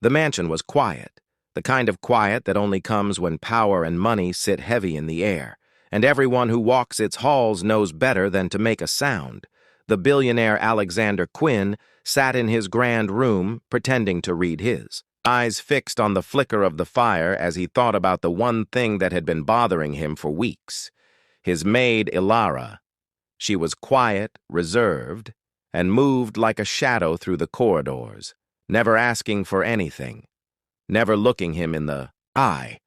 The mansion was quiet, the kind of quiet that only comes when power and money sit heavy in the air, and everyone who walks its halls knows better than to make a sound. The billionaire Alexander Quinn sat in his grand room, pretending to read his, eyes fixed on the flicker of the fire as he thought about the one thing that had been bothering him for weeks. His maid, Ilara. She was quiet, reserved, and moved like a shadow through the corridors, never asking for anything, never looking him in the eye.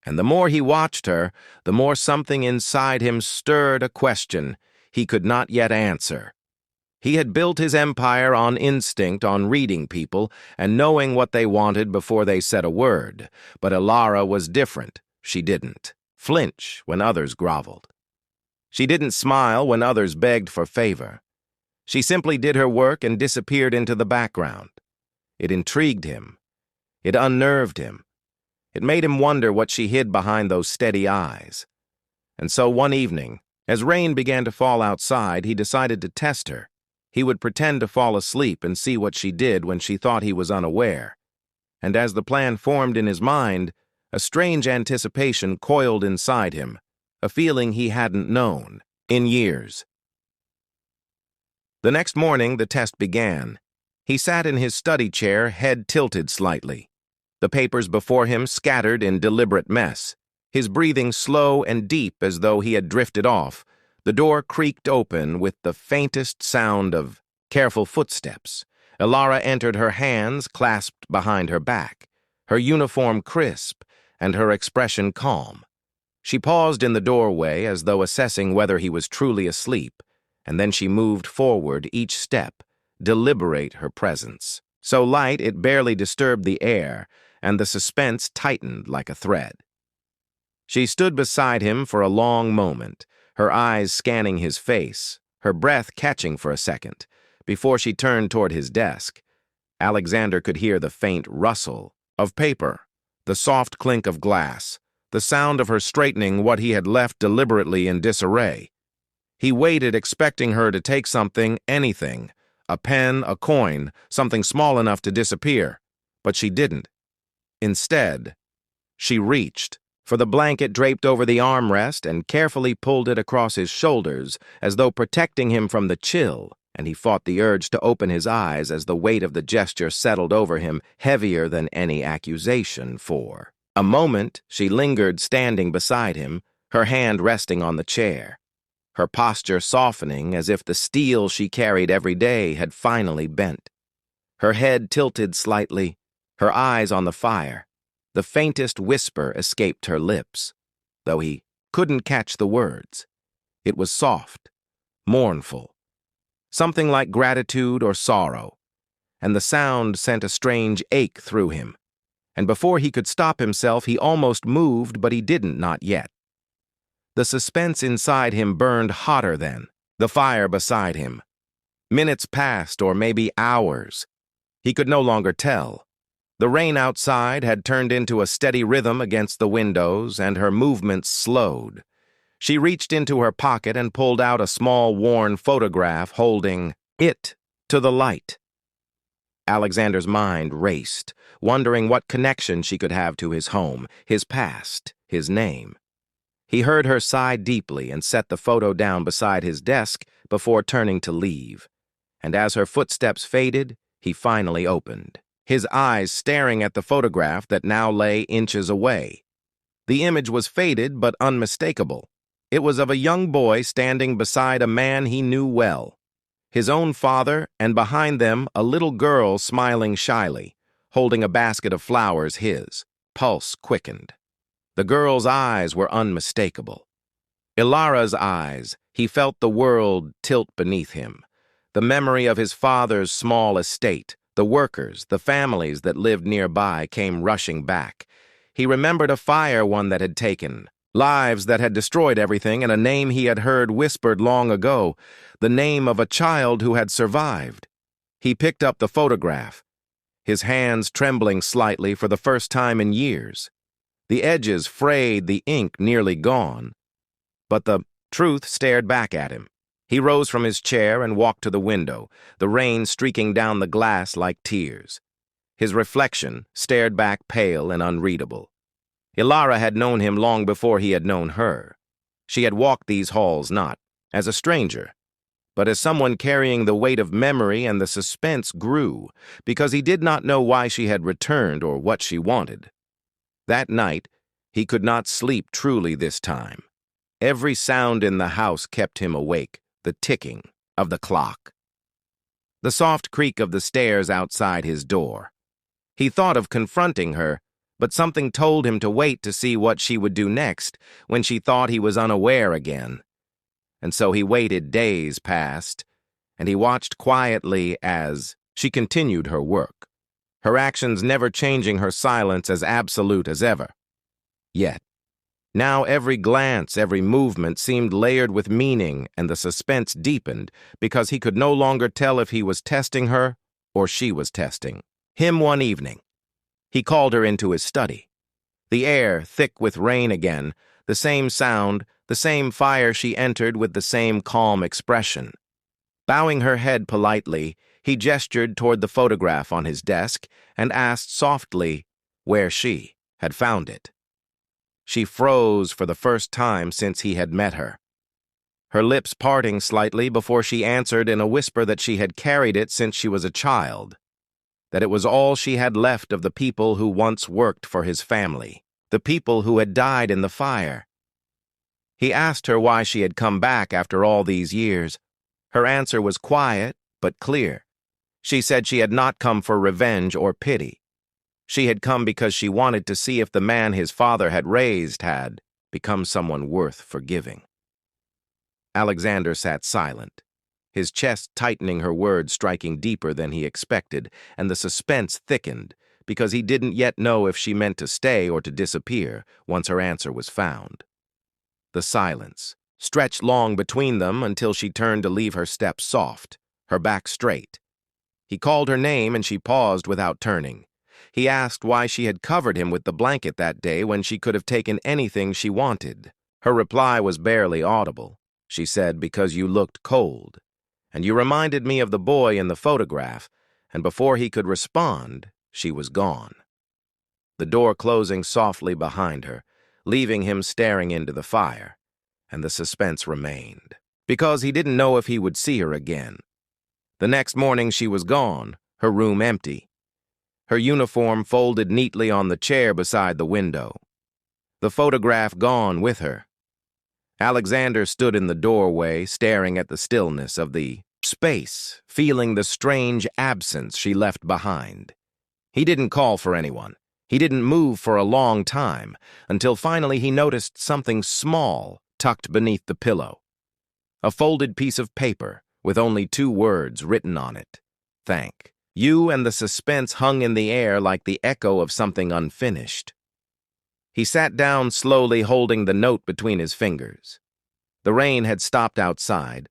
And the more he watched her, the more something inside him stirred a question he could not yet answer. He had built his empire on instinct, on reading people and knowing what they wanted before they said a word. But Ilara was different. She didn't flinch when others groveled. She didn't smile when others begged for favor. She simply did her work and disappeared into the background. It intrigued him. It unnerved him. It made him wonder what she hid behind those steady eyes. And so one evening, as rain began to fall outside, he decided to test her. He would pretend to fall asleep and see what she did when she thought he was unaware. And as the plan formed in his mind, a strange anticipation coiled inside him, a feeling he hadn't known in years. The next morning, the test began. He sat in his study chair, head tilted slightly, the papers before him scattered in deliberate mess, his breathing slow and deep as though he had drifted off. The door creaked open with the faintest sound of careful footsteps. Ilara entered, her hands clasped behind her back, her uniform crisp and her expression calm. She paused in the doorway as though assessing whether he was truly asleep, and then she moved forward each step, deliberate her presence. So light it barely disturbed the air, and the suspense tightened like a thread. She stood beside him for a long moment, her eyes scanning his face, her breath catching for a second, before she turned toward his desk. Alexander could hear the faint rustle of paper, the soft clink of glass, the sound of her straightening what he had left deliberately in disarray. He waited, expecting her to take something, anything, a pen, a coin, something small enough to disappear, but she didn't. Instead, she reached for the blanket draped over the armrest and carefully pulled it across his shoulders as though protecting him from the chill, and he fought the urge to open his eyes as the weight of the gesture settled over him, heavier than any accusation. For a moment, she lingered standing beside him, her hand resting on the chair, her posture softening as if the steel she carried every day had finally bent. Her head tilted slightly, her eyes on the fire. The faintest whisper escaped her lips, though he couldn't catch the words. It was soft, mournful, something like gratitude or sorrow, and the sound sent a strange ache through him. And before he could stop himself, he almost moved, but he didn't, not yet. The suspense inside him burned hotter then, the fire beside him. Minutes passed, or maybe hours. He could no longer tell. The rain outside had turned into a steady rhythm against the windows, and her movements slowed. She reached into her pocket and pulled out a small, worn photograph, holding it to the light. Alexander's mind raced, wondering what connection she could have to his home, his past, his name. He heard her sigh deeply and set the photo down beside his desk before turning to leave. And as her footsteps faded, he finally opened, his eyes staring at the photograph that now lay inches away. The image was faded but unmistakable. It was of a young boy standing beside a man he knew well, his own father, and behind them a little girl smiling shyly, holding a basket of flowers. His pulse quickened. The girl's eyes were unmistakable. Ilara's eyes, he felt the world tilt beneath him. The memory of his father's small estate, the workers, the families that lived nearby came rushing back. He remembered a fire one that had taken, lives that had destroyed everything, and a name he had heard whispered long ago, the name of a child who had survived. He picked up the photograph, his hands trembling slightly for the first time in years. The edges frayed, the ink nearly gone. But the truth stared back at him. He rose from his chair and walked to the window, the rain streaking down the glass like tears. His reflection stared back pale and unreadable. Ilara had known him long before he had known her. She had walked these halls not as a stranger, but as someone carrying the weight of memory, and the suspense grew because he did not know why she had returned or what she wanted. That night, he could not sleep truly this time. Every sound in the house kept him awake, the ticking of the clock, the soft creak of the stairs outside his door. He thought of confronting her, but something told him to wait to see what she would do next when she thought he was unaware again. And so he waited. Days passed, and he watched quietly as she continued her work, her actions never changing, her silence as absolute as ever. Yet, now every glance, every movement seemed layered with meaning, and the suspense deepened because he could no longer tell if he was testing her or she was testing him. One evening, he called her into his study. The air thick with rain again, the same sound, the same fire. She entered with the same calm expression. Bowing her head politely, he gestured toward the photograph on his desk and asked softly where she had found it. She froze for the first time since he had met her, her lips parting slightly before she answered in a whisper that she had carried it since she was a child, that it was all she had left of the people who once worked for his family, the people who had died in the fire. He asked her why she had come back after all these years. Her answer was quiet but clear. She said she had not come for revenge or pity. She had come because she wanted to see if the man his father had raised had become someone worth forgiving. Alexander sat silent, his chest tightening, her words striking deeper than he expected, and the suspense thickened because he didn't yet know if she meant to stay or to disappear once her answer was found. The silence stretched long between them until she turned to leave, her steps soft, her back straight. He called her name and she paused without turning. He asked why she had covered him with the blanket that day when she could have taken anything she wanted. Her reply was barely audible. She said, "Because you looked cold, and you reminded me of the boy in the photograph," and before he could respond, she was gone, the door closing softly behind her, leaving him staring into the fire, and the suspense remained, because he didn't know if he would see her again. The next morning she was gone, her room empty, her uniform folded neatly on the chair beside the window, the photograph gone with her. Alexander stood in the doorway, staring at the stillness of the space, feeling the strange absence she left behind. He didn't call for anyone. He didn't move for a long time, until finally he noticed something small tucked beneath the pillow. A folded piece of paper with only 2 words written on it: "Thank you," and the suspense hung in the air like the echo of something unfinished. He sat down slowly, holding the note between his fingers. The rain had stopped outside.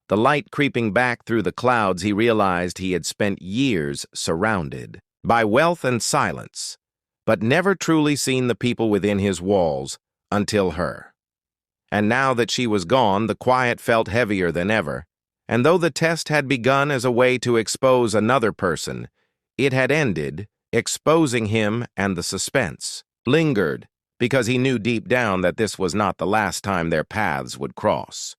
The light creeping back through the clouds, he realized he had spent years surrounded by wealth and silence, but never truly seen the people within his walls until her. And now that she was gone, the quiet felt heavier than ever, and though the test had begun as a way to expose another person, it had ended exposing him, and the suspense lingered because he knew deep down that this was not the last time their paths would cross.